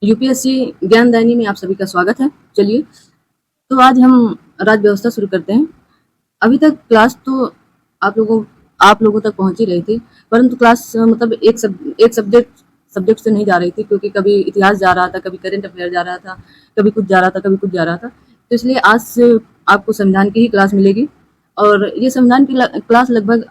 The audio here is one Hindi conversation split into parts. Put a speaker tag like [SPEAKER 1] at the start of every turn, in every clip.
[SPEAKER 1] यूपीएससी ज्ञानदायिनी में आप सभी का स्वागत है। चलिए, तो आज हम राज्य व्यवस्था शुरू करते हैं। अभी तक क्लास तो आप लोगों तक पहुंच ही रही थी, परंतु क्लास मतलब एक सब्जेक्ट से नहीं जा रही थी, क्योंकि कभी इतिहास जा रहा था, कभी करंट अफेयर जा रहा था, कभी कुछ जा रहा था, कभी कुछ जा रहा था। तो इसलिए आज से आपको संविधान की ही क्लास मिलेगी, और ये संविधान की क्लास लगभग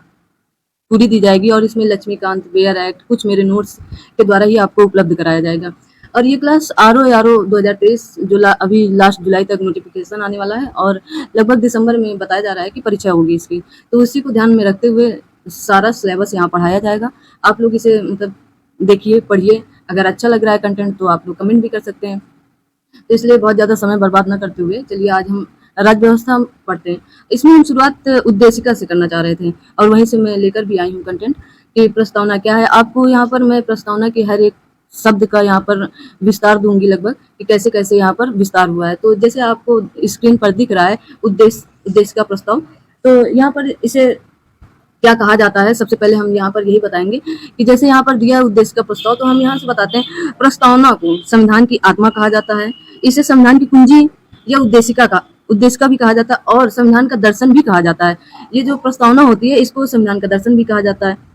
[SPEAKER 1] पूरी दी जाएगी, और इसमें लक्ष्मीकांत बेयर एक्ट, कुछ मेरे नोट्स के द्वारा ही आपको उपलब्ध कराया जाएगा। और ये क्लास आर ओ 2023 अभी लास्ट जुलाई तक नोटिफिकेशन आने वाला है, और लगभग दिसंबर में बताया जा रहा है कि परीक्षा होगी इसकी। तो उसी को ध्यान में रखते हुए सारा सिलेबस यहाँ पढ़ाया जाएगा। आप लोग इसे मतलब देखिए, पढ़िए। अगर अच्छा लग रहा है कंटेंट तो आप लोग कमेंट भी कर सकते हैं। तो इसलिए बहुत ज़्यादा समय बर्बाद न करते हुए चलिए आज हम राज्य व्यवस्था पढ़ते हैं। इसमें हम शुरुआत उद्देशिका से करना चाह रहे थे, और वहीं से मैं लेकर भी आई हूँ कंटेंट कि प्रस्तावना क्या है। आपको यहाँ पर मैं प्रस्तावना की हर एक शब्द का यहाँ पर विस्तार दूंगी, लगभग कि कैसे कैसे यहाँ पर विस्तार हुआ है। तो जैसे आपको स्क्रीन पर दिख रहा है उद्देश्य का प्रस्ताव, तो यहाँ पर इसे क्या कहा जाता है, सबसे पहले हम यहाँ पर यही बताएंगे कि जैसे यहाँ पर दिया उद्देश्य का प्रस्ताव, तो हम यहाँ से बताते हैं प्रस्तावना को संविधान की आत्मा कहा जाता है, इसे संविधान की कुंजी या उद्देशिका भी कहा जाता है, और संविधान का दर्शन भी कहा जाता है। ये जो प्रस्तावना होती है इसको संविधान का दर्शन भी कहा जाता है।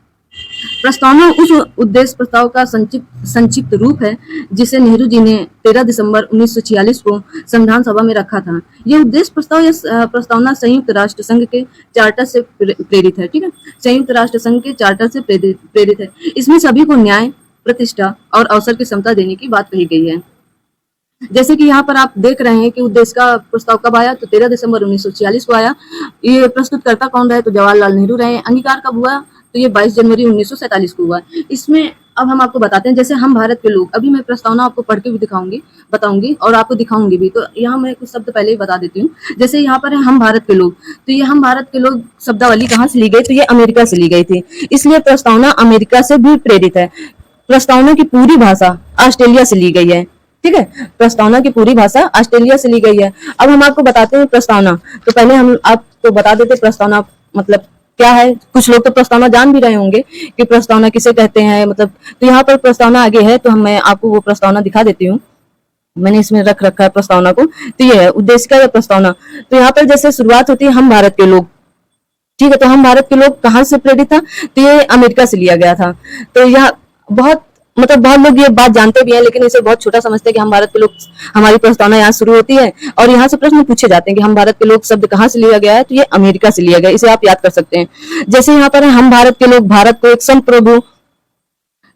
[SPEAKER 1] प्रस्तावना उस उद्देश्य प्रस्ताव का संक्षिप्त रूप है जिसे नेहरू जी ने 13 दिसंबर 1946 को संविधान सभा में रखा था। यह उद्देश्य प्रस्ताव या प्रस्तावना संयुक्त राष्ट्र संघ के चार्टर से प्रेरित है। ठीक है, संयुक्त राष्ट्र संघ के चार्टर से प्रेरित है। इसमें सभी को न्याय, प्रतिष्ठा और अवसर की समता देने की बात कही गई है। जैसे कि यहाँ पर आप देख रहे हैं कि उद्देश्य का प्रस्ताव कब आया, तो 13 दिसंबर 1946 को आया। ये प्रस्तुतकर्ता कौन रहे, तो जवाहरलाल नेहरू रहे। अंगीकार कब हुआ, तो ये 22 जनवरी 1947 को हुआ। इसमें अब हम आपको बताते हैं, जैसे हम भारत के लोग, अभी मैं प्रस्तावना आपको पढ़ के भी बताऊंगी और आपको दिखाऊंगी भी। तो यहाँ मैं कुछ शब्द पहले ही बता देती हूँ। जैसे यहाँ पर है हम भारत के लोग, तो ये हम भारत के लोग शब्दावली कहाँ से ली गई, तो ये अमेरिका से ली गई थी, इसलिए प्रस्तावना अमेरिका से भी प्रेरित है। प्रस्तावना की पूरी भाषा ऑस्ट्रेलिया से ली गई है। ठीक है, प्रस्तावना की पूरी भाषा ऑस्ट्रेलिया से ली गई है। अब हम आपको बताते हैं प्रस्तावना। तो पहले हम आपको बता देते प्रस्तावना मतलब क्या है। कुछ लोग तो प्रस्तावना जान भी रहे होंगे कि प्रस्तावना किसे कहते हैं, मतलब तो यहाँ पर प्रस्तावना आगे है, तो मैं आपको वो प्रस्तावना दिखा देती हूँ। मैंने इसमें रख रखा है प्रस्तावना को। तो ये है उद्देशिका या प्रस्तावना। तो यहाँ पर जैसे शुरुआत होती है हम भारत के लोग। ठीक है, तो हम भारत के लोग कहाँ से प्रेरित था, तो ये अमेरिका से लिया गया था। तो यह बहुत बहुत लोग ये बात जानते भी हैं, लेकिन इसे बहुत छोटा समझते हैं कि हम भारत के लोग, हमारी प्रस्तावना यहाँ शुरू होती है और यहाँ से प्रश्न पूछे जाते हैं कि हम भारत के लोग शब्द कहाँ से लिया गया है, तो ये अमेरिका से लिया गया। इसे आप याद कर सकते हैं। जैसे यहाँ पर हम भारत के लोग, भारत को एक संप्रभु,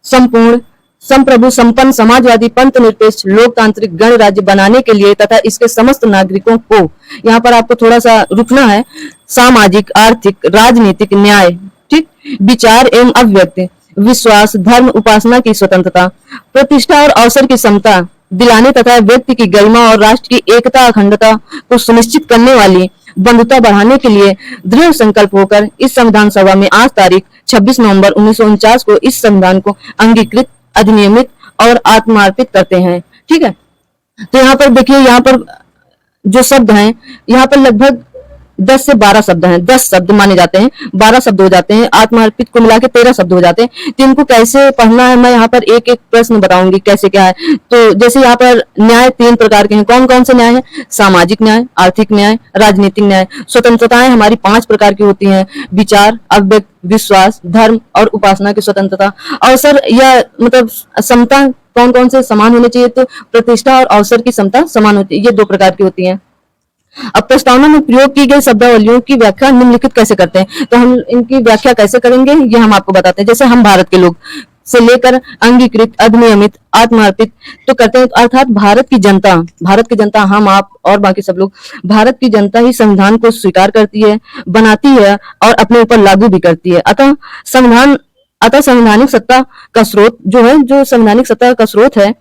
[SPEAKER 1] संपूर्ण, संप्रभु, संपन्न, समाजवादी, पंथ निरपेक्ष, लोकतांत्रिक गणराज्य बनाने के लिए तथा इसके समस्त नागरिकों को, यहाँ पर आपको थोड़ा सा रुकना है, सामाजिक, आर्थिक, राजनीतिक न्याय, ठीक, विचार एवं अभिव्यक्ति, विश्वास, धर्म, उपासना की स्वतंत्रता, प्रतिष्ठा और अवसर की समता दिलाने तथा व्यक्ति की गरिमा और राष्ट्र की एकता, अखंडता को सुनिश्चित करने वाली बंधुता बढ़ाने के लिए दृढ़ संकल्प होकर इस संविधान सभा में आज तारीख 26 नवंबर 1949 को इस संविधान को अंगीकृत, अधिनियमित और आत्मार्पित करते हैं। ठीक है, तो यहाँ पर देखिए, यहाँ पर जो शब्द हैं, यहाँ पर लगभग 10 से 12 शब्द हैं। 10 शब्द माने जाते हैं, 12 शब्द हो जाते हैं, आत्मार्पित को मिला के 13 शब्द हो जाते हैं। तो इनको कैसे पढ़ना है, मैं यहाँ पर एक एक प्रश्न बताऊंगी कैसे क्या है। तो जैसे यहाँ पर न्याय 3 प्रकार के हैं। कौन कौन से न्याय है, सामाजिक न्याय, आर्थिक न्याय, राजनीतिक न्याय। स्वतंत्रताएं हमारी 5 प्रकार की होती हैं, विचार, अभिव्यक्ति, विश्वास, धर्म और उपासना की स्वतंत्रता। अवसर या मतलब समता, कौन कौन से समान होने चाहिए, तो प्रतिष्ठा और अवसर की समता समान होती है, ये 2 प्रकार की होती है। अब प्रस्तावना में प्रयोग की गई शब्दावलियों की व्याख्या निम्नलिखित कैसे करते हैं, तो हम इनकी व्याख्या कैसे करेंगे ये हम आपको बताते हैं। जैसे हम भारत के लोग से लेकर अंगीकृत, अधिनियमित, आत्मार्पित तो करते हैं, अर्थात भारत की जनता, हम, आप और बाकी सब लोग, भारत की जनता ही संविधान को स्वीकार करती है, बनाती है और अपने ऊपर लागू भी करती है। अतः संवैधानिक सत्ता का स्रोत जो है, जो संवैधानिक सत्ता का स्रोत है,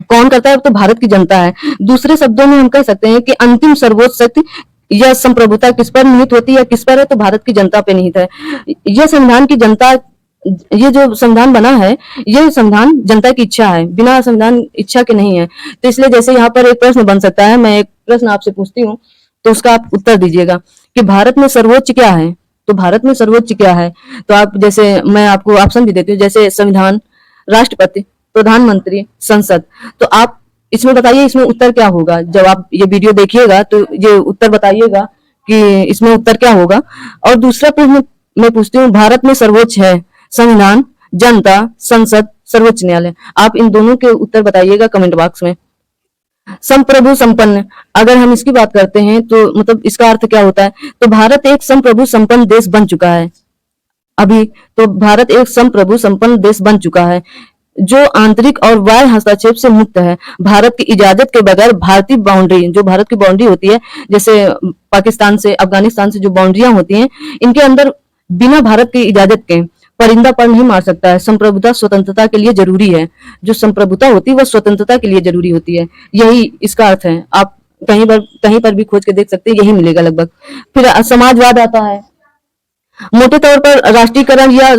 [SPEAKER 1] कौन करता है, तो भारत की जनता है। दूसरे शब्दों में हम कह सकते हैं कि अंतिम सर्वोच्च शक्ति या संप्रभुता किस पर निहित होती है, किस पर है, तो भारत की जनता पे निहित है। यह संविधान की जनता, ये जो संविधान बना है, ये संविधान जनता की इच्छा है, बिना संविधान इच्छा के नहीं है। तो इसलिए जैसे यहाँ पर एक प्रश्न बन सकता है, मैं एक प्रश्न आपसे पूछती हूँ, तो उसका आप उत्तर दीजिएगा कि भारत में सर्वोच्च क्या है। तो भारत में सर्वोच्च क्या है, तो आप जैसे मैं आपको ऑप्शन भी देती हूँ, जैसे संविधान, राष्ट्रपति, प्रधानमंत्री, संसद। तो आप इसमें बताइए, इसमें उत्तर क्या होगा? जब आप ये वीडियो देखिएगा तो ये उत्तर बताइएगा कि इसमें उत्तर क्या होगा। और दूसरा प्रश्न मैं पूछती हूँ, भारत में सर्वोच्च है संविधान, जनता, संसद, सर्वोच्च न्यायालय। आप इन दोनों के उत्तर बताइएगा कमेंट बॉक्स में। संप्रभु संपन्न, अगर हम इसकी बात करते हैं तो मतलब इसका अर्थ क्या होता है? तो भारत एक संप्रभु संपन्न देश बन चुका है अभी। तो भारत एक संप्रभु संपन्न देश बन चुका है जो आंतरिक और बाह्य हस्तक्षेप से मुक्त है। भारत की इजाजत के बगैर भारतीय बाउंड्री, जो भारत की बाउंड्री होती है, जैसे पाकिस्तान से, अफगानिस्तान से जो बाउंड्रियां होती हैं, इनके अंदर बिना भारत की इजाजत के परिंदा पर नहीं मार सकता है। संप्रभुता स्वतंत्रता के लिए जरूरी है। जो संप्रभुता होती है वह स्वतंत्रता के लिए जरूरी होती है। यही इसका अर्थ है। आप कहीं पर भी खोज के देख सकते हैं, यही मिलेगा लगभग। फिर समाजवाद आता है। मोटे तौर पर राष्ट्रीयकरण या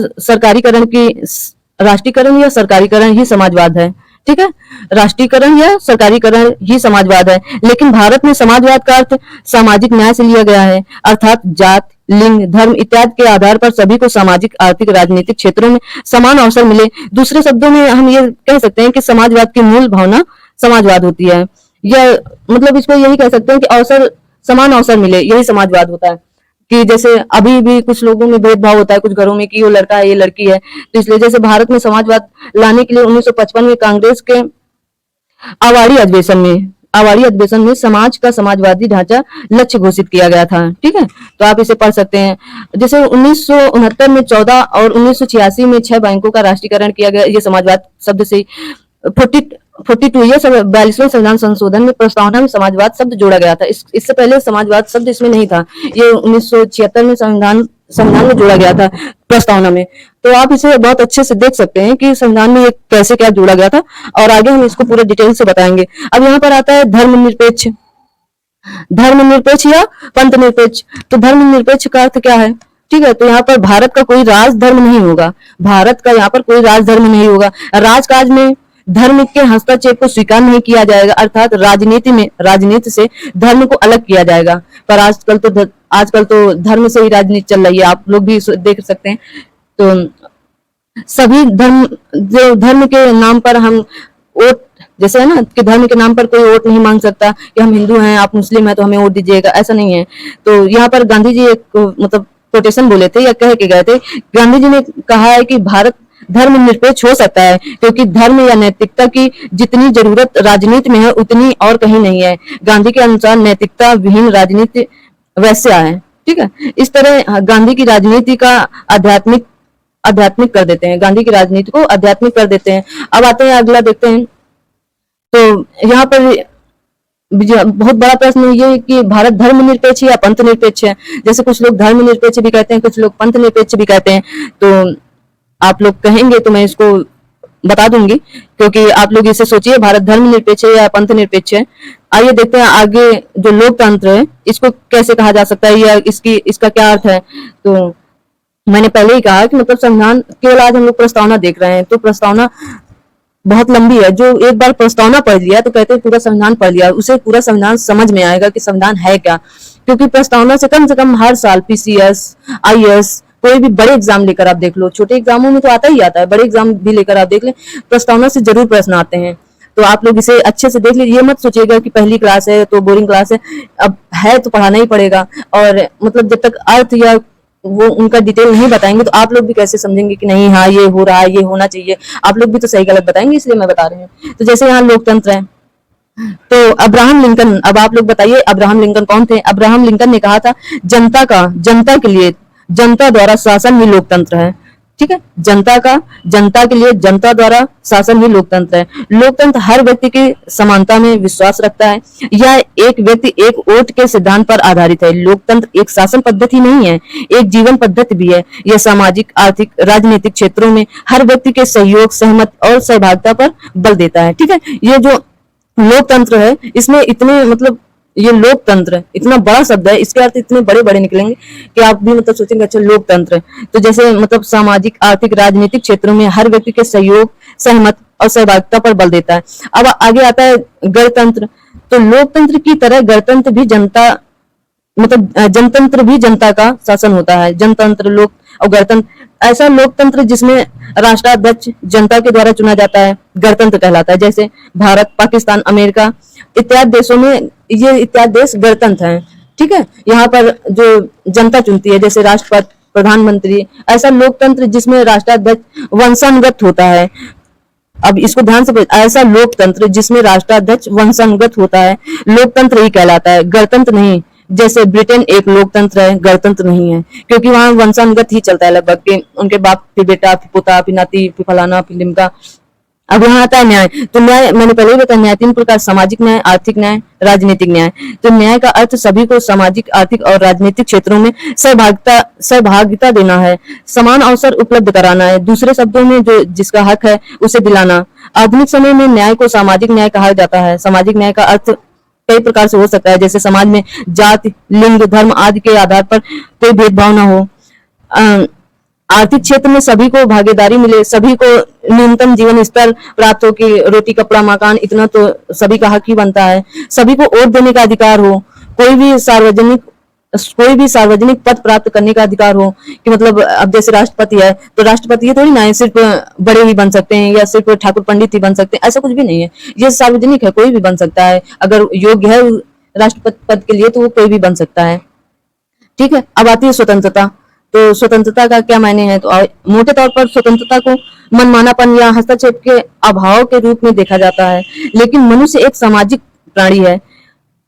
[SPEAKER 1] सरकारीकरण ही समाजवाद है। ठीक है, राष्ट्रीयकरण या सरकारीकरण ही समाजवाद है। लेकिन भारत में समाजवाद का अर्थ सामाजिक न्याय से लिया गया है, अर्थात जात, लिंग, धर्म इत्यादि के आधार पर सभी को सामाजिक, आर्थिक, राजनीतिक क्षेत्रों में समान अवसर मिले। दूसरे शब्दों में हम ये कह सकते हैं कि समाजवाद की मूल भावना समाजवाद होती है। यह मतलब इसको यही कह सकते हैं कि समान अवसर मिले, यही समाजवाद होता है। कि जैसे अभी भी कुछ लोगों में भेदभाव होता है कुछ घरों में कि वो लड़का है, ये लड़की है। तो इसलिए जैसे भारत में समाजवाद लाने के लिए 1955 में कांग्रेस के आवाड़ी अधिवेशन में समाज का समाजवादी ढांचा लक्ष्य घोषित किया गया था। ठीक है, तो आप इसे पढ़ सकते हैं। जैसे 1969 में 14 और 1986 में 6 बैंकों का राष्ट्रीयकरण किया गया। ये समाजवाद शब्द से 42 ये 42वें संविधान संशोधन में प्रस्तावना में समाजवाद शब्द जोड़ा गया था। इससे पहले समाजवाद शब्द इसमें नहीं था। ये 1976 में संविधान में जोड़ा गया था प्रस्तावना में। तो आप इसे बहुत अच्छे से देख सकते हैं कि संविधान में ये कैसे क्या जोड़ा गया था, और आगे हम इसको पूरे डिटेल से बताएंगे। अब यहाँ पर आता है धर्मनिरपेक्ष या पंथ निरपेक्ष। तो धर्मनिरपेक्ष का अर्थ क्या है? ठीक है, तो यहाँ पर भारत का कोई राजधर्म नहीं होगा। भारत का यहाँ पर कोई राजधर्म नहीं होगा। राजकाज में धर्म के हस्तक्षेप को स्वीकार नहीं किया जाएगा, अर्थात राजनीति से धर्म को अलग किया जाएगा। पर आजकल तो धर्म से ही राजनीति चल रही है, आप लोग भी देख सकते हैं। तो सभी धर्म के नाम पर हम वोट, जैसे है ना कि धर्म के नाम पर कोई वोट नहीं मांग सकता कि हम हिंदू हैं, आप मुस्लिम हैं तो हमें वोट दीजिएगा, ऐसा नहीं है। तो यहाँ पर गांधी जी एक मतलब कोटेशन बोले थे या कह के गए थे। गांधी जी ने कहा है कि भारत धर्मनिरपेक्ष हो सकता है क्योंकि धर्म या नैतिकता की जितनी जरूरत राजनीति में है उतनी और कहीं नहीं है। गांधी के अनुसार नैतिकता विहीन राजनीति वैश्या है। ठीक है, इस तरह गांधी की राजनीति का आध्यात्मिक कर देते हैं, गांधी की राजनीति को आध्यात्मिक कर देते हैं। अब आते हैं अगला, देखते हैं। तो यहाँ पर बहुत बड़ा प्रश्न ये है कि भारत धर्मनिरपेक्ष या पंथ निरपेक्ष है। जैसे कुछ लोग धर्मनिरपेक्ष भी कहते हैं, कुछ लोग पंथ निरपेक्ष भी कहते हैं। तो आप लोग कहेंगे तो मैं इसको बता दूंगी, क्योंकि आप लोग इसे सोचिए भारत धर्मनिरपेक्ष है या पंथ निरपेक्ष है। आइए देखते हैं आगे जो लोकतंत्र है इसको कैसे कहा जा सकता है या इसका क्या अर्थ है। तो मैंने पहले ही कहा कि मतलब संविधान केवल आज हम लोग प्रस्तावना देख रहे हैं, तो प्रस्तावना बहुत लंबी है। जो एक बार प्रस्तावना पढ़ लिया तो कहते हैं पूरा संविधान पढ़ लिया, उसे पूरा संविधान समझ में आएगा कि संविधान है क्या। क्योंकि प्रस्तावना से कम हर साल पीसीएस, आईएएस, कोई भी बड़े एग्जाम लेकर आप देख लो, छोटे एग्जामों में तो आता ही आता है, बड़े एग्जाम भी लेकर आप देख लें, प्रस्तावना से जरूर प्रश्न आते हैं। तो आप लोग इसे अच्छे से देख लीजिए। ये मत सोचिएगा कि पहली क्लास है तो बोरिंग क्लास है, अब है तो पढ़ाना ही पड़ेगा। और मतलब जब तक अर्थ या वो उनका डिटेल नहीं बताएंगे तो आप लोग भी कैसे समझेंगे कि नहीं हाँ ये हो रहा है, ये होना चाहिए। आप लोग भी तो सही गलत बताएंगे, इसलिए मैं बता रही हूँ। तो जैसे यहाँ लोकतंत्र है, तो अब्राहम लिंकन, अब आप लोग बताइए अब्राहम लिंकन कौन थे? अब्राहम लिंकन ने कहा था जनता के लिए जनता द्वारा शासन ही लोकतंत्र है। ठीक है, जनता के लिए जनता द्वारा शासन ही लोकतंत्र है। लोकतंत्र हर व्यक्ति की समानता में विश्वास रखता है। यह एक व्यक्ति एक वोट के सिद्धांत पर आधारित है। लोकतंत्र एक शासन पद्धति नहीं है, एक जीवन पद्धति भी है। यह सामाजिक, आर्थिक, राजनीतिक क्षेत्रों में हर व्यक्ति के सहयोग, सहमत और सहभागिता पर बल देता है। ठीक है, ये जो लोकतंत्र है इसमें इतने मतलब ये लोकतंत्र इतना बड़ा शब्द है, इसके अर्थ इतने बड़े बड़े निकलेंगे कि आप भी मतलब सोचेंगे अच्छा लोकतंत्र। तो जैसे मतलब सामाजिक, आर्थिक, राजनीतिक क्षेत्रों में हर व्यक्ति के सहयोग, सहमत और सहभागिता पर बल देता है। अब आगे आता है गणतंत्र। तो लोकतंत्र की तरह गणतंत्र भी जनतंत्र भी जनता का शासन होता है। जनतंत्र लोक और गणतंत्र ऐसा लोकतंत्र जिसमें राष्ट्राध्यक्ष जनता के द्वारा चुना जाता है गणतंत्र कहलाता है। जैसे भारत, पाकिस्तान, अमेरिका इत्यादि देशों में ये इत्यादि देश गणतंत्र हैं। ठीक है, यहाँ पर जो जनता चुनती है जैसे राष्ट्रपति, प्रधानमंत्री, ऐसा लोकतंत्र जिसमें राष्ट्राध्यक्ष वंशानुगत होता है। अब इसको ध्यान से, ऐसा लोकतंत्र जिसमें राष्ट्राध्यक्ष वंशानुगत होता है लोकतंत्र ही कहलाता है, गणतंत्र नहीं। जैसे ब्रिटेन एक लोकतंत्र है, गणतंत्र नहीं है, क्योंकि वहां वंशानुगत ही चलता है लगभग के उनके बाप, फिर बेटा, फिर पोता, फिर नाती, फिर फलाना, फिर लिमका। अब यहाँ आता है न्याय। तो न्याय मैंने पहले ही बताया, न्याय 3 प्रकार: सामाजिक न्याय, आर्थिक न्याय, राजनीतिक न्याय। तो न्याय का अर्थ सभी को सामाजिक, आर्थिक और राजनीतिक क्षेत्रों में सहभागिता देना है, समान अवसर उपलब्ध कराना है, दूसरे शब्दों में जो जिसका हक है उसे दिलाना। आधुनिक समय में न्याय को सामाजिक न्याय कहा जाता है। सामाजिक न्याय का अर्थ कई प्रकार से हो सकता है, जैसे समाज में जाति, लिंग, धर्म आदि के आधार पर कोई भेदभाव न हो। आर्थिक क्षेत्र में सभी को भागीदारी मिले, सभी को न्यूनतम जीवन स्तर प्राप्त हो कि रोटी, कपड़ा, मकान इतना तो सभी का हक ही बनता है। सभी को वोट देने का अधिकार हो, कोई भी सार्वजनिक पद प्राप्त करने का अधिकार हो, कि मतलब अब जैसे राष्ट्रपति है तो राष्ट्रपति ये थोड़ी ना है सिर्फ बड़े ही बन सकते हैं या सिर्फ ठाकुर पंडित ही बन सकते हैं, ऐसा कुछ भी नहीं है। ये सार्वजनिक है, कोई भी बन सकता है, अगर योग्य है राष्ट्रपति पद के लिए तो वो कोई भी बन सकता है। ठीक है, अब आती है स्वतंत्रता। तो स्वतंत्रता का क्या मायने हैं? तो मोटे तौर पर स्वतंत्रता को मनमानापन या हस्तक्षेप के अभाव के रूप में देखा जाता है, लेकिन मनुष्य एक सामाजिक प्राणी है,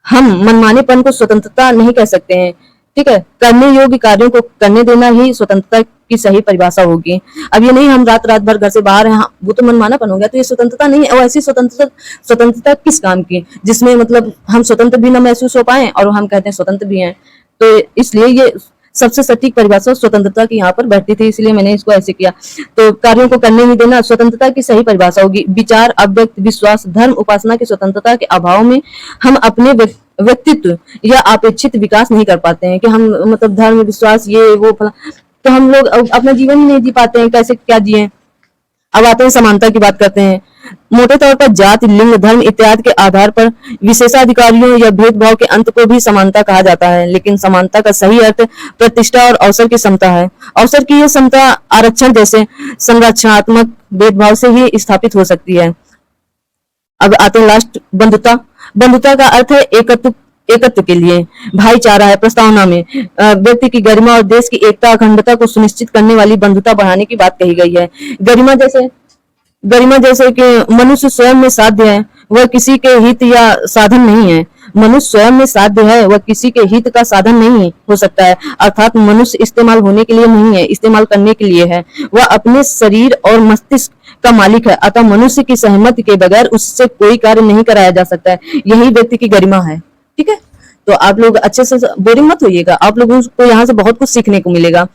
[SPEAKER 1] हम मनमानेपन को स्वतंत्रता नहीं कह सकते हैं। ठीक है, करने योग्य कार्यों को करने देना ही स्वतंत्रता की सही परिभाषा होगी। अब ये नहीं हम रात भर घर से बाहर हैं, हाँ, वो तो मनमानापन हो गया, तो ये स्वतंत्रता नहीं है। और ऐसी स्वतंत्रता किस काम की, जिसमें मतलब हम स्वतंत्र भी न महसूस हो पाए और हम कहते हैं स्वतंत्र भी हैं। तो इसलिए ये सबसे सटीक परिभाषा स्वतंत्रता की यहाँ पर बैठती थी, इसलिए मैंने इसको ऐसे किया। तो कार्यों को करने ही देना स्वतंत्रता की सही परिभाषा होगी। विचार, अव्यक्त विश्वास, धर्म, उपासना की स्वतंत्रता के अभाव में हम अपने व्यक्तित्व या अपेक्षित विकास नहीं कर पाते हैं, कि हम मतलब धर्म, विश्वास, ये वो तो हम लोग अपना जीवन ही नहीं जी पाते हैं, कैसे क्या जिए। अब आते हैं समानता की बात करते हैं। मोटे तौर पर जाति, लिंग, धर्म इत्यादि के आधार पर विशेषाधिकारियों या भेदभाव के अंत को भी समानता कहा जाता है, लेकिन समानता का सही अर्थ प्रतिष्ठा और अवसर की समता है। अवसर की यह समता आरक्षण जैसे संरचनात्मक भेदभाव से ही स्थापित हो सकती है। अब आते हैं लास्ट, बंधुता। बंधुता का अर्थ है एकत्व के लिए भाईचारा है। प्रस्तावना में व्यक्ति की गरिमा और देश की एकता, अखंडता को सुनिश्चित करने वाली बंधुता बढ़ाने की बात कही गई है। गरिमा जैसे कि मनुष्य स्वयं में साध्य है, वह किसी के हित या साधन नहीं है। मनुष्य स्वयं में साध्य है, वह किसी के हित का साधन नहीं हो सकता है। अर्थात मनुष्य इस्तेमाल होने के लिए नहीं है, इस्तेमाल करने के लिए है। वह अपने शरीर और मस्तिष्क का मालिक है, अतः मनुष्य की सहमति के बगैर उससे कोई कार्य नहीं कराया जा सकता है। यही व्यक्ति की गरिमा है। ठीक है, तो आप लोग अच्छे से बोरिंग मत होइएगा, आप लोगों को यहाँ से बहुत कुछ सीखने को मिलेगा।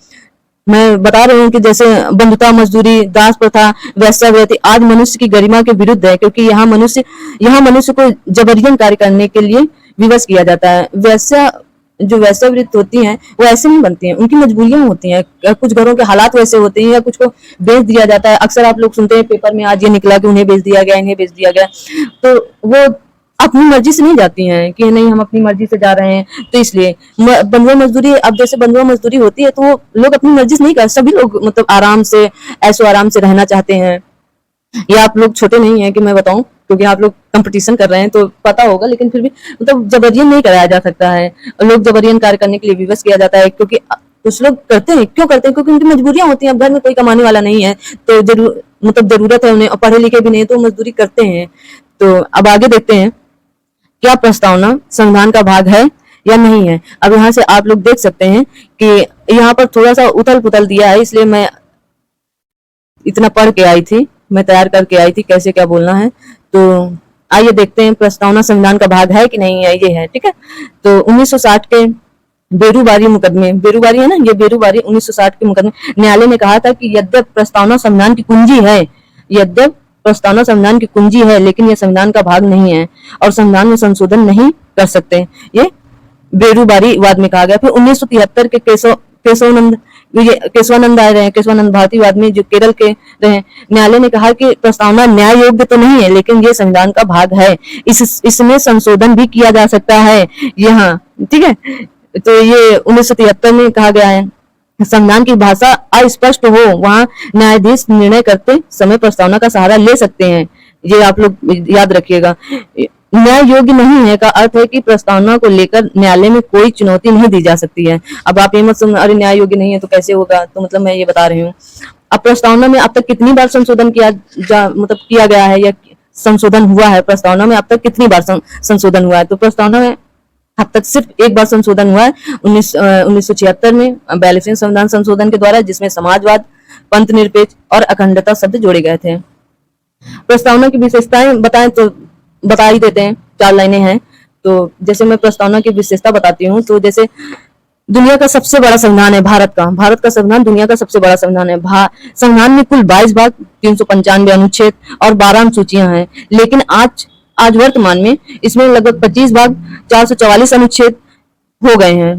[SPEAKER 1] मैं बता रही हूँ कि जैसे बंधुता, मजदूरी, दास प्रथा, वेश्यावृत्ति आज मनुष्य की गरिमा के विरुद्ध है, क्योंकि यहाँ मनुष्य को जबरियन कार्य करने के लिए विवश किया जाता है। जो वेश्यावृत्ति होती हैं वो ऐसे नहीं बनती हैं, उनकी मजबूरियां होती हैं, कुछ घरों के हालात वैसे होते हैं, या कुछ को बेच दिया जाता है। अक्सर आप लोग सुनते हैं पेपर में आज ये निकला कि उन्हें बेच दिया गया, इन्हें बेच दिया गया, तो वो अपनी मर्जी से नहीं जाती हैं कि नहीं हम अपनी मर्जी से जा रहे हैं। तो इसलिए बंधुआ मजदूरी, अब जैसे बंधुआ मजदूरी होती है तो वो लोग अपनी मर्जी से नहीं कर, सभी लोग मतलब आराम से, ऐसो आराम से रहना चाहते हैं। या आप लोग छोटे नहीं हैं कि मैं बताऊं, क्योंकि आप लोग कंपटीशन कर रहे हैं तो पता होगा, लेकिन फिर भी मतलब जबरियन नहीं कराया जा सकता है। लोग जबरियन कार्य करने के लिए विवश किया जाता है, क्योंकि कुछ लोग करते हैं। क्यों करते हैं? क्योंकि उनकी मजबूरियां होती हैं। अब घर में कोई कमाने वाला नहीं है तो जरूरत है उन्हें, और पढ़े लिखे भी नहीं तो मजदूरी करते हैं। तो अब आगे देखते हैं, क्या प्रस्तावना संविधान का भाग है या नहीं है। अब यहाँ से आप लोग देख सकते हैं कि यहाँ पर थोड़ा सा उथल पुथल दिया है, इसलिए मैं इतना पढ़ के आई थी, मैं तैयार करके आई थी कैसे क्या बोलना है। तो आइए देखते हैं प्रस्तावना संविधान का भाग है कि नहीं है। ये है, ठीक है। तो 1960 के बेरूबारी मुकदमे, बेरूबारी है ना, ये बेरूबारी 1960 के मुकदमे, न्यायालय ने कहा था कि यद्यप प्रस्तावना संविधान की कुंजी है, प्रस्तावना संविधान की कुंजी है, लेकिन यह संविधान का भाग नहीं है और संविधान में संशोधन नहीं कर सकते। ये बेरूबारी वाद में कहा गया। फिर 1973 के केशवानंद आए रहे, केशवानंद भारतीय वाद में जो केरल के रहे, न्यायालय ने कहा कि प्रस्तावना न्याय योग्य तो नहीं है, लेकिन ये संविधान का भाग है, इसमें संशोधन भी किया जा सकता है। यहाँ ठीक है, तो ये 1973 में कहा गया है। संविधान की भाषा अस्पष्ट हो वहां न्यायाधीश निर्णय करते समय प्रस्तावना का सहारा ले सकते हैं। ये आप लोग याद रखिएगा। न्याय योग्य नहीं है का अर्थ है कि प्रस्तावना को लेकर न्यायालय में कोई चुनौती नहीं दी जा सकती है। अब आप ये मत समझ अरे न्याय योग्य नहीं है तो कैसे होगा, तो मतलब मैं ये बता रही हूँ। अब प्रस्तावना में अब तक कितनी बार संशोधन किया गया है या संशोधन हुआ है, प्रस्तावना में अब तक कितनी बार संशोधन हुआ है, तो प्रस्तावना में अब तक सिर्फ एक बार संशोधन हुआ है 1976 में 42वें संविधान संशोधन के द्वारा, जिसमें समाजवाद, पंथ निरपेक्ष और अखंडता शब्द जोड़े गए थे। प्रस्तावना की विशेषताएं बताएं तो बता ही देते हैं, 4 लाइनें हैं। तो जैसे मैं प्रस्तावना की विशेषता बताती हूँ, तो जैसे दुनिया का सबसे बड़ा संविधान है भारत का संविधान दुनिया का सबसे बड़ा संविधान है। संविधान में कुल 22 भाग, 395 अनुच्छेद और 12 अनुसूचियां हैं, लेकिन आज वर्तमान में इसमें लगभग 25 भाग, 444 अनुच्छेद हो गए हैं।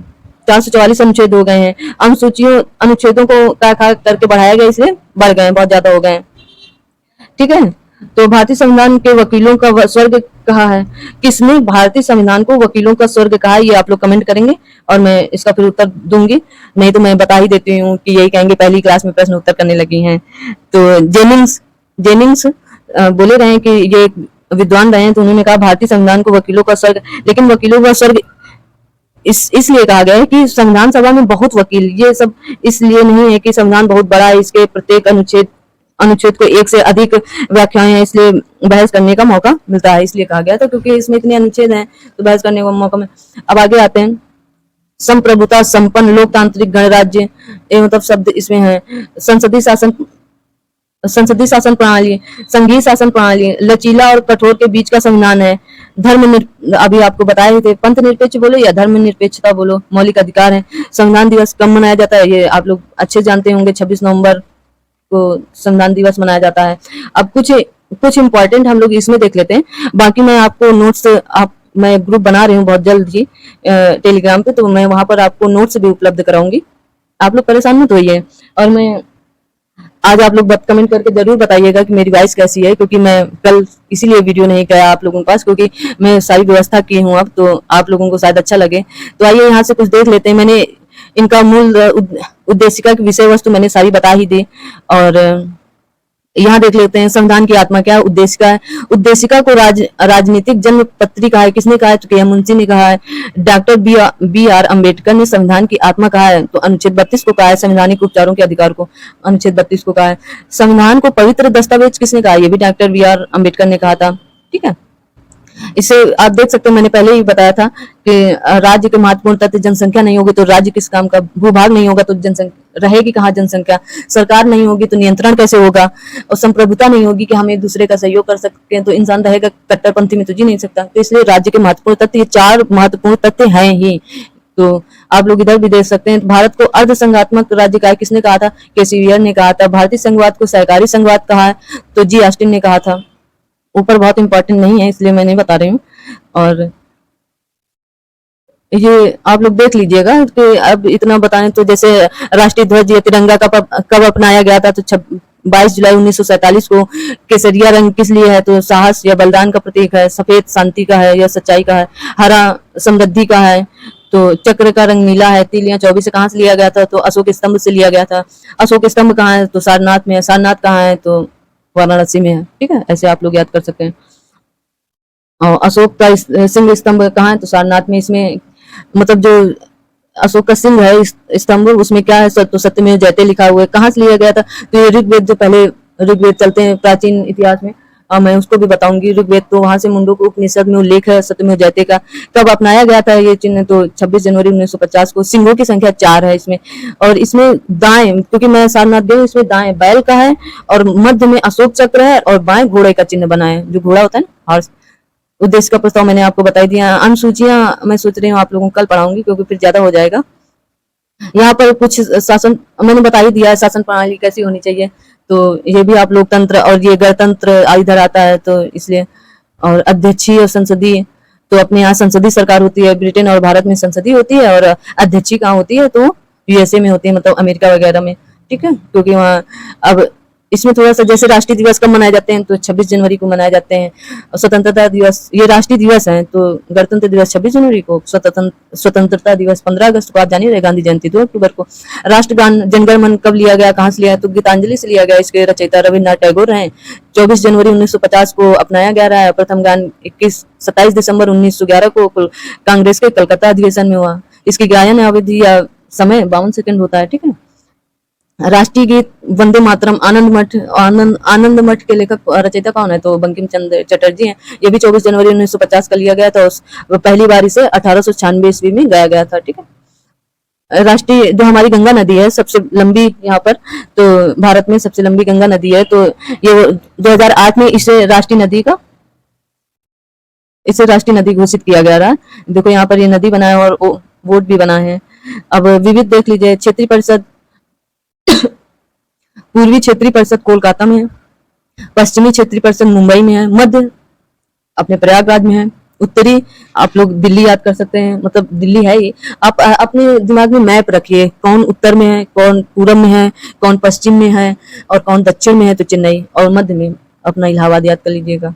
[SPEAKER 1] 444 अनुच्छेद हो गए हैं। अनुच्छेदों को करके बढ़ाया गया, इसलिए बढ़ गए, बहुत ज्यादा हो गए। ठीक है, तो भारतीय संविधान के वकीलों का स्वर्ग कहा है। किसने भारतीय संविधान को वकीलों का स्वर्ग कहा है, ये आप लोग कमेंट करेंगे और मैं इसका फिर उत्तर दूंगी। नहीं तो मैं बता ही देती हूँ कि यही कहेंगे पहली क्लास में प्रश्न उत्तर करने लगी हैं। तो जेनिंग्स बोले रहे हैं कि ये विद्वान रहे हैं, तो उन्होंने कहा भारतीय संविधान को वकीलों का स्वर्ग, लेकिन वकीलों का स्वर्ग इसलिए कहा गया है कि संविधान सभा में बहुत वकील, ये सब इसलिए नहीं है कि संविधान बहुत बड़ा है, इसके प्रत्येक अनुच्छेद को एक से अधिक व्याख्याएं हैं, इसलिए बहस करने का मौका मिलता है, इसलिए कहा गया था, क्योंकि इसमें इतने अनुच्छेद हैं तो बहस करने का मौका मिलता। अब आगे आते हैं, संप्रभुता, संपन्न, लोकतांत्रिक, गणराज्य, ये मतलब शब्द इसमें है। संसदीय शासन प्रणाली, संघीय शासन प्रणाली, लचीला और कठोर के बीच का संविधान है। अभी आपको बताए थे, पंथ निरपेक्ष बोलो या धर्म निरपेक्षता बोलो, मौलिक अधिकार है। संविधान दिवस कब मनाया जाता है, ये आप लोग अच्छे जानते होंगे, 26 नवंबर को संविधान दिवस मनाया जाता है। अब कुछ इंपॉर्टेंट हम लोग इसमें देख लेते हैं, बाकी मैं आपको नोट्स मैं ग्रुप बना रही हूँ बहुत जल्द ही टेलीग्राम पे, तो मैं वहां पर आपको नोट्स भी उपलब्ध कराऊंगी, आप लोग परेशान मत होइए। और मैं आज आप लोग कमेंट करके जरूर बताइएगा कि मेरी वॉइस कैसी है, क्योंकि मैं कल इसीलिए वीडियो नहीं गया आप लोगों के पास, क्योंकि मैं सारी व्यवस्था की हूँ अब, तो आप लोगों को शायद अच्छा लगे। तो आइए यहाँ से कुछ देख लेते हैं। मैंने इनका मूल उद्देशिका की विषय वस्तु मैंने सारी बता ही दी, और यहाँ देख लेते हैं संविधान की आत्मा क्या है, उद्देशिका है। उद्देशिका को राजनीतिक जन्म पत्री कहा है। किसने कहा है, तो के.एम. मुंशी ने कहा है। Doctor B R. अम्बेडकर ने संविधान की आत्मा कहा है, तो अनुच्छेद 32 को कहा है, संवैधानिक उपचारों के अधिकार को अनुच्छेद 32 को कहा है। संविधान को पवित्र दस्तावेज किसने कहा, ये भी डॉक्टर बी.आर. अम्बेडकर ने कहा था। ठीक है, इसे आप देख सकते हैं, मैंने पहले ही बताया था कि राज्य के महत्वपूर्ण तथ्य, जनसंख्या नहीं होगी तो राज्य किस काम का, भूभाग नहीं होगा तो जनसंख्या रहेगी कहाँ, जनसंख्या, सरकार नहीं होगी तो नियंत्रण कैसे होगा, और संप्रभुता नहीं होगी कि हम एक दूसरे का सहयोग कर सकते हैं, तो इंसान रहेगा कट्टरपंथी में तो जी नहीं सकता। तो इसलिए राज्य के महत्वपूर्ण तथ्य, ये 4 महत्वपूर्ण तथ्य हैं ही। तो आप लोग इधर भी देख सकते हैं, भारत को अर्ध संघात्मक राज्य कहा है। किसने कहा था, के.सी. ने कहा था। भारतीय संघवाद को सहकारी संघवाद कहा है, तो जी. ऑस्टिन ने कहा था। ऊपर बहुत इंपॉर्टेंट नहीं है इसलिए मैं नहीं बता रही हूँ, और ये आप लोग देख लीजिएगा कि अब इतना बताएं तो जैसे राष्ट्रीय ध्वज या तिरंगा कब अपनाया गया था, तो 22 जुलाई 1947 को। केसरिया रंग किस लिए है, तो साहस या बलिदान का प्रतीक है। सफेद शांति का है या सच्चाई का है। हरा समृद्धि का है। तो चक्र का रंग नीला है। तीलियां 24 से कहाँ से लिया गया था, तो अशोक स्तंभ से लिया गया था। अशोक स्तंभ कहाँ है, तो सारनाथ में है। सारनाथ कहाँ है, तो वाराणसी में है। ठीक है, ऐसे आप लोग याद कर सकते हैं। और अशोक का सिंह स्तंभ कहाँ है, तो सारनाथ में। इसमें मतलब जो अशोक का सिंह है स्तंभ, उसमें क्या है, तो सत्यमेव जयते लिखा हुआ है। कहाँ से लिया गया था, तो ये ऋग्वेद, जो पहले ऋग्वेद चलते हैं प्राचीन इतिहास में, और मैं उसको भी बताऊंगी। ऋग्वेद, तो वहां से मुंडक उपनिषद में उल्लेख है सत्यमेव जयते का। कब अपनाया गया था ये चिन्ह, तो 26 जनवरी 1950 को। सिंहों की संख्या 4 है इसमें, और इसमें दाएं, क्योंकि मैं सारनाथ गई, इसमें दाएं बैल का है, और मध्य में अशोक चक्र है, और बाएं घोड़े का चिन्ह बना है, जो घोड़ा होता है ना, हॉर्स। उद्देश्य का प्रस्ताव मैंने आपको बता दिया। अनुसूचियां मैं सोच रही हूँ आप लोगों को कल पढ़ाऊंगी, क्योंकि फिर ज्यादा हो जाएगा। यहाँ पर कुछ शासन मैंने बता ही दिया है, शासन प्रणाली कैसी होनी चाहिए, तो ये भी आप लोकतंत्र और ये गणतंत्र इधर आता है, तो इसलिए। और अध्यक्षीय और संसदीय, तो अपने यहाँ संसदीय सरकार होती है, ब्रिटेन और भारत में संसदीय होती है, और अध्यक्षीय कहाँ होती है, तो यूएसए में होती है, मतलब अमेरिका वगैरह में। ठीक है, क्योंकि वहाँ अब इसमें थोड़ा-सा जैसे राष्ट्रीय दिवस कब मनाए जाते हैं, तो 26 जनवरी को मनाए जाते हैं। और स्वतंत्रता दिवस ये राष्ट्रीय दिवस हैं, तो गणतंत्र दिवस 26 जनवरी को, स्वतंत्रता दिवस 15 अगस्त को, आप जान ही रहे, गांधी जयंती 2 अक्टूबर को। राष्ट्रगान जनगण मन कब लिया गया, कहाँ से लिया है, तो गीतांजलि से लिया गया। इसके रचयिता रविन्द्रनाथ टैगोर हैं। 24 जनवरी 1950 को अपनाया गया रहा है। प्रथम गान 27 दिसंबर 1911 को कांग्रेस के कलकत्ता अधिवेशन में हुआ। इसकी गायन अवधि या समय 52 सेकंड होता है, ठीक है। राष्ट्रीय गीत वंदे मातरम आनंद मठ के लेखक रचयिता कौन है, तो बंकिम चंद्र चटर्जी हैं। ये भी 24 जनवरी 1950 का लिया गया था। पहली बार इसे 1896 ईस्वी में गाया गया था, ठीक है। राष्ट्रीय जो हमारी गंगा नदी है सबसे लंबी यहाँ पर, तो भारत में सबसे लंबी गंगा नदी है, तो ये 2008 में इसे राष्ट्रीय नदी घोषित किया गया रहा। देखो यहाँ पर ये नदी बना है और वोट भी बना है। अब विविध देख लीजिए। क्षेत्रीय परिषद पूर्वी क्षेत्रीय परिषद कोलकाता में है, पश्चिमी क्षेत्रीय परिषद मुंबई में है, मध्य अपने प्रयागराज में है, उत्तरी आप लोग दिल्ली याद कर सकते हैं, मतलब दिल्ली है ही। आप अपने दिमाग में मैप रखिए, कौन उत्तर में है, कौन पूरब में है, कौन पश्चिम में है और कौन दक्षिण में है, तो चेन्नई, और मध्य में अपना इलाहाबाद याद कर लीजिएगा।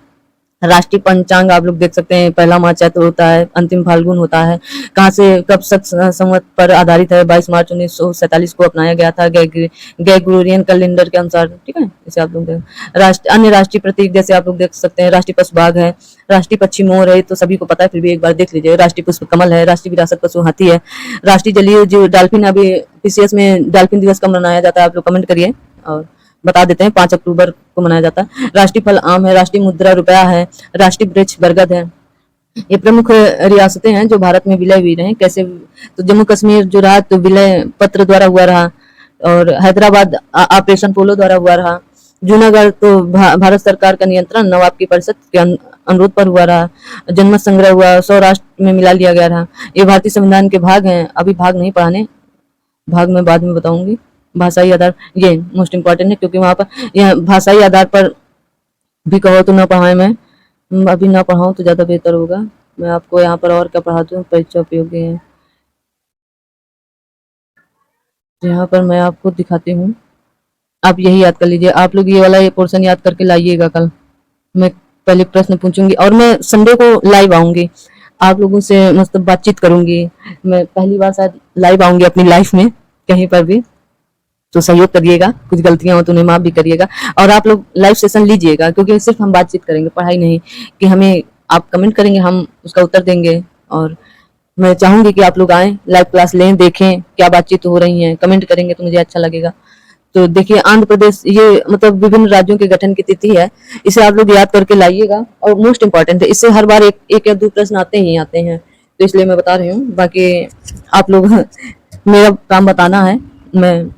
[SPEAKER 1] राष्ट्रीय पंचांग आप लोग देख सकते हैं, पहला माह चैत्र होता है, अंतिम फाल्गुन होता है। कहाँ से कब संवत पर आधारित है, 22 मार्च 1947 को अपनाया गया था ग्रेगोरियन कैलेंडर के अनुसार, ठीक है। इसे आप लोग अन्य राष्ट्रीय प्रतीक जैसे आप लोग देख सकते हैं, राष्ट्रीय पशु बाघ है, राष्ट्रीय पक्षी मोर है, तो सभी को पता है, फिर भी एक बार देख लीजिए। राष्ट्रीय पुष्प कमल है, राष्ट्रीय विरासत पशु हाथी है। राष्ट्रीय जलीय जीव डॉल्फिन, अभी पीसीएस में डॉल्फिन दिवस कब मनाया जाता है, आप लोग कमेंट करिए और बता देते हैं। 5 अक्टूबर को मनाया जाता है। राष्ट्रीय फल आम है, राष्ट्रीय मुद्रा रुपया है, राष्ट्रीय वृक्ष बरगद है। ये प्रमुख रियासतें हैं जो भारत में विलय हुई रहे। कैसे, तो जम्मू कश्मीर जो रहा तो विलय पत्र द्वारा हुआ रहा, और हैदराबाद ऑपरेशन पोलो द्वारा हुआ रहा। जूनागढ़ तो भारत सरकार का नियंत्रण नवाब की परिषद के अनुरोध पर हुआ रहा। जनमत संग्रह हुआ, सौराष्ट्र में मिला लिया गया रहा। ये भारतीय संविधान के भाग हैं, अभी भाग नहीं पढ़ाने, भाग में बाद में बताऊंगी। भाषाई आधार ये मोस्ट इम्पोर्टेंट है, क्योंकि वहां पर यह भाषाई आधार पर भी कहो तो ना पढ़ाए, मैं अभी ना पढ़ाऊं तो ज्यादा बेहतर होगा। मैं आपको यहाँ पर और क्या पढ़ा दूं, परीक्षा उपयोगी है। यहाँ पर मैं आपको दिखाती हूँ, आप यही याद कर लीजिए। आप लोग ये वाला ये पोर्शन याद करके लाइएगा। कल मैं पहले प्रश्न पूछूंगी और मैं संडे को लाइव आऊंगी, आप लोगों से मतलब बातचीत करूंगी। मैं पहली बार शायद लाइव आऊंगी अपनी लाइफ में कहीं पर भी, तो सहयोग करिएगा। कुछ गलतियां हो तो उन्हें माफ भी करिएगा, और आप लोग लाइव सेशन लीजिएगा, क्योंकि सिर्फ हम बातचीत करेंगे, पढ़ाई नहीं। कि हमें आप कमेंट करेंगे, हम उसका उत्तर देंगे। और मैं चाहूंगी कि आप लोग आए, लाइव क्लास लें, देखें क्या बातचीत हो रही है, कमेंट करेंगे तो मुझे अच्छा लगेगा। तो देखिए, आंध्र प्रदेश ये मतलब विभिन्न राज्यों के गठन की तिथि है, इसे आप लोग याद करके लाइएगा। और मोस्ट इम्पोर्टेंट है, इससे हर बार एक या दो प्रश्न आते हैं, तो इसलिए मैं बता रही हूँ। बाकी आप लोग मेरा काम बताना है, मैं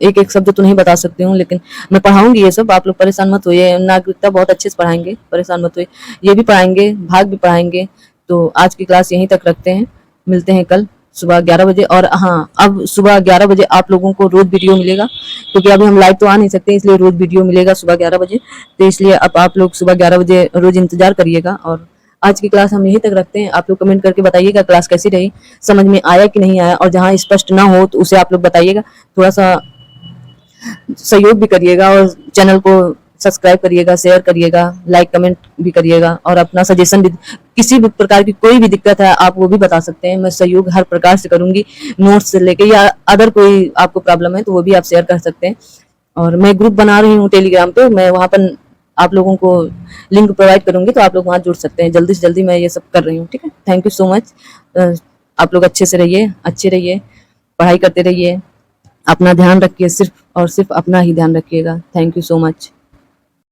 [SPEAKER 1] एक एक शब्द तो नहीं बता सकती हूँ, लेकिन मैं पढ़ाऊंगी ये सब, आप लोग परेशान मत होइए। नागरिकता बहुत अच्छे से पढ़ाएंगे, परेशान मत होइए। ये भी पढ़ाएंगे, भाग भी पढ़ाएंगे। तो आज की क्लास यहीं तक रखते हैं, मिलते हैं कल सुबह 11 बजे। और हाँ, अब सुबह 11 बजे आप लोगों को रोज वीडियो मिलेगा, क्योंकि अभी हम लाइव तो आ नहीं सकते, इसलिए रोज वीडियो मिलेगा सुबह 11 बजे। तो इसलिए अब आप लोग सुबह 11 बजे रोज इंतजार करिएगा। और आज की क्लास हम यहीं तक रखते हैं। आप लोग कमेंट करके बताइएगा क्लास कैसी रही, समझ में आया कि नहीं आया, और जहाँ स्पष्ट ना हो तो उसे आप लोग बताइएगा। थोड़ा सा सहयोग भी करिएगा, और चैनल को सब्सक्राइब करिएगा, शेयर करिएगा, लाइक कमेंट भी करिएगा, और अपना सजेशन भी, किसी भी प्रकार की कोई भी दिक्कत है आप वो भी बता सकते हैं। मैं सहयोग हर प्रकार से करूंगी, नोट्स से लेके, या अदर कोई आपको प्रॉब्लम है तो वो भी आप शेयर कर सकते हैं। और मैं ग्रुप बना रही हूँ टेलीग्राम पे, मैं वहां पर आप लोगों को लिंक प्रोवाइड करूंगी, तो आप लोग वहां जुड़ सकते हैं। जल्दी से जल्दी मैं ये सब कर रही हूँ, ठीक है। Thank you so much. आप लोग अच्छे से रहिए, अच्छे रहिए, पढ़ाई करते रहिए, अपना ध्यान रखिए, सिर्फ और सिर्फ अपना ही ध्यान रखिएगा। Thank you so much.